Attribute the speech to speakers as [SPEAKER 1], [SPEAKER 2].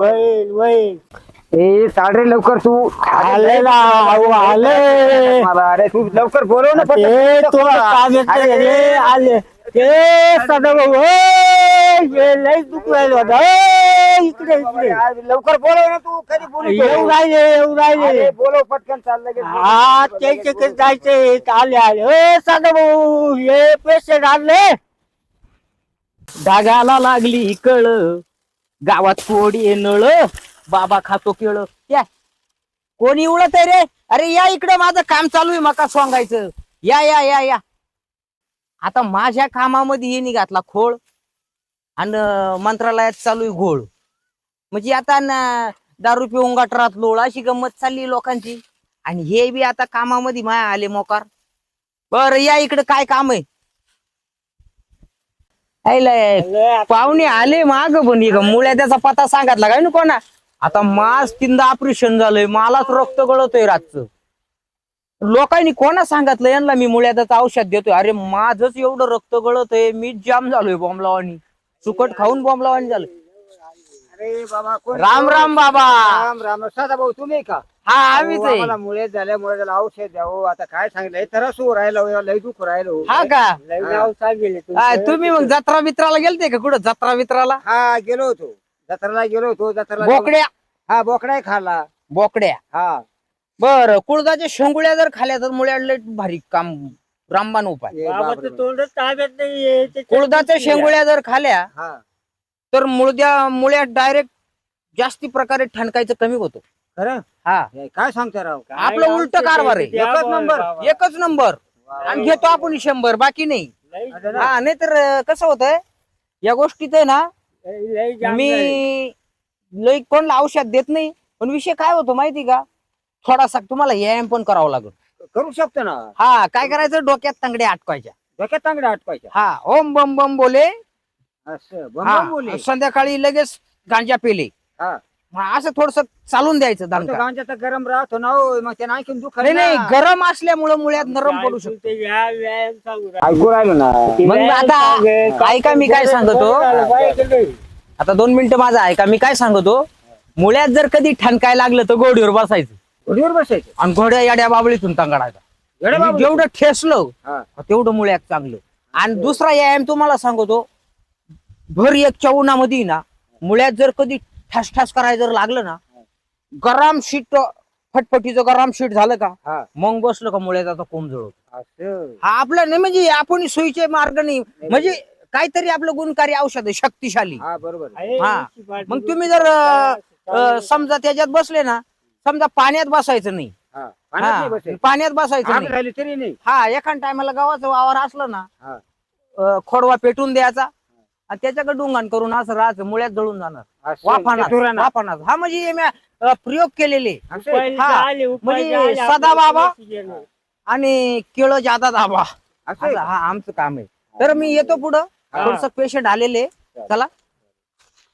[SPEAKER 1] Well well
[SPEAKER 2] ए साडे लवकर तू
[SPEAKER 1] आलेला अहो आले
[SPEAKER 2] मला अरे तू लवकर बोलव ना
[SPEAKER 1] ते तो कागद रे आले ते सदाभाऊ हे लय दुख राहिलं होतं इकडे इकडे
[SPEAKER 2] लवकर बोलव ना तू कधी बोलू
[SPEAKER 1] येऊ राहिले
[SPEAKER 2] अरे बोलव पटकन चाल लगेच
[SPEAKER 1] हा ते जायचे आले आले सदाभाऊ हे पेशंट आणले
[SPEAKER 3] डागाला लागली कळ गावात कोडी नळ बाबा खातो केळ या कोणी उडत आहे रे अरे या इकडे माझं काम चालू आहे मका सांगायचं या या या या आता माझ्या कामामध्ये हे निघातला खोळ आणि मंत्रालयात चालू आहे घोळ म्हणजे आता दारू पिऊन गटरात लोळ अशी गंमत चालली लोकांची आणि हे बी आता कामामध्ये माया आले मोकार बर या इकडे काय काम आहे पाहुणे आले माग पण मुळ्या त्याचा पत्ता सांगितला काय ना कोणा आता मास तीनदा ऑपरेशन झालंय मलाच रक्त गळतोय रातचं लोकांनी कोणा सांगितलं यांना मी मुळ्याचं औषध देतोय अरे माझच एवढं रक्त गळतय मी जाम झालोय बॉम्बलावानी सुकट खाऊन बॉम्बलावानी झालं
[SPEAKER 2] अरे बाबा कोण
[SPEAKER 3] राम राम बाबा
[SPEAKER 2] राम राम सदाभाऊ तुम्ही का
[SPEAKER 3] हा आम्हीच आहे
[SPEAKER 2] मला मुळे झाल्या औषध द्यावं आता काय सांगितलं तर सू राहिलं लय दुख राहिलो
[SPEAKER 3] हा का
[SPEAKER 1] लय नाव सांगेल
[SPEAKER 3] हा, तुम्ही मग जत्रा बित्राला गेलते का कुठं जत्रा बित्राला
[SPEAKER 2] हा गेलो होतो जत्राला गेलो होतो जत्राला
[SPEAKER 3] बोकड्या
[SPEAKER 2] हा बोकडाही खाल्ला
[SPEAKER 3] बोकड्या
[SPEAKER 2] हा
[SPEAKER 3] बर कुळदाच्या शेंगुळ्या जर खाल्या तर मुळ्या भारी काम रामबाण उपाय
[SPEAKER 2] ए
[SPEAKER 1] बाबाचं
[SPEAKER 2] बापरे.
[SPEAKER 1] तोंडच ताब्यात नाहीये
[SPEAKER 3] कुळदाच्या शेंगुळ्या जर खाल्या
[SPEAKER 2] हा
[SPEAKER 3] तर मुळ्या डायरेक्ट जास्ती प्रकारे ठणकायचं कमी होतं
[SPEAKER 2] खरं
[SPEAKER 3] हा
[SPEAKER 2] हे काय सांगता राव
[SPEAKER 3] आपलं उलट कारभार आहे
[SPEAKER 2] एकच नंबर.
[SPEAKER 3] एकच नंबर आणि घेतो आपण 100 बाकी नाही हा नाही तर कसं होतंय या गोष्टीत आहे ना मी लई कोणला औषध देत नाही पण विषय काय होतो माहिती का थोडासा तुम्हाला व्यायाम पण करावा लागेल
[SPEAKER 2] करू शकतो ना
[SPEAKER 3] हा काय करायचं डोक्यात तांगड्या अटकायच्या
[SPEAKER 2] डोक्यात चांगल्या आटपायच्या
[SPEAKER 3] हा ओम बम बम बोले
[SPEAKER 2] असं
[SPEAKER 3] हा,
[SPEAKER 2] बंबम बोले
[SPEAKER 3] संध्याकाळी लगेच गांजा पेले
[SPEAKER 2] हा
[SPEAKER 3] हा, असं थोडस चालून द्यायचं
[SPEAKER 2] तो
[SPEAKER 3] दणका.
[SPEAKER 2] गांजा तर गरम राहतो ना हो, मग त्यानं आणखीन दुख
[SPEAKER 3] नाही नाही गरम असल्यामुळे मुळ्यात नरम पडू शकतो
[SPEAKER 2] ऐकू राहिलो ना
[SPEAKER 3] मग आता ऐका मी काय सांगतो आता 2 मिनिटं माझं ऐका मी काय सांगतो मुळ्यात जर कधी ठणकाय लागलं तर गोडीवर बसायचं
[SPEAKER 2] घोडीवर बसायचं
[SPEAKER 3] आणि घोड्या याड्या बाबळीतून तांगडायचा
[SPEAKER 2] येड्या बाबा.
[SPEAKER 3] जेवढं ठेसलं
[SPEAKER 2] हा.
[SPEAKER 3] तेवढं मुळ्यात चांगलं आणि दुसरा व्यायाम तुम्हाला सांगतो भर एकच्या उन्हामध्ये ना मुळ्यात जर कधी ठास ठास करायला जर लागलं ना गरम शीट फटफटीचं गरम शीट झालं का
[SPEAKER 2] हा.
[SPEAKER 3] मग बसलं का मुळ्याचा कोंब जळतो
[SPEAKER 2] असं
[SPEAKER 3] हा आपलं नाही म्हणजे आपण सोयीचे मार्ग नाही म्हणजे काहीतरी आपलं गुणकारी औषध आहे शक्तिशाली
[SPEAKER 2] हा बरोबर
[SPEAKER 3] हा. मग तुम्ही जर समजा त्याच्यात बसले ना समजा पाण्यात बसायचं नाही
[SPEAKER 2] हा पाण्यात नाही
[SPEAKER 3] हा,
[SPEAKER 2] बसायचं.
[SPEAKER 3] पाण्यात बसायचं
[SPEAKER 2] आग
[SPEAKER 3] नाही
[SPEAKER 2] राहिली तरी नाही
[SPEAKER 3] हा एखाद टायमाला गावाचं वावर असलं ना
[SPEAKER 2] हा.
[SPEAKER 3] खोडवा पेटून द्यायचा आणि त्याच्याकडे डुंगाण करून असं राहायचं मुळ्यात जळून जाणार
[SPEAKER 2] असं
[SPEAKER 3] वाफानात
[SPEAKER 2] चतुरानं.
[SPEAKER 3] वाफानात हा म्हणजे मी, प्रयोग केलेले
[SPEAKER 2] असं आहे.
[SPEAKER 3] म्हणजे सदा बाबा आणि केळ जादा दाबा
[SPEAKER 2] असं आहे
[SPEAKER 3] असं हा आमचं काम आहे तर मी येतो पुढं थोडस पेशंट आलेले चला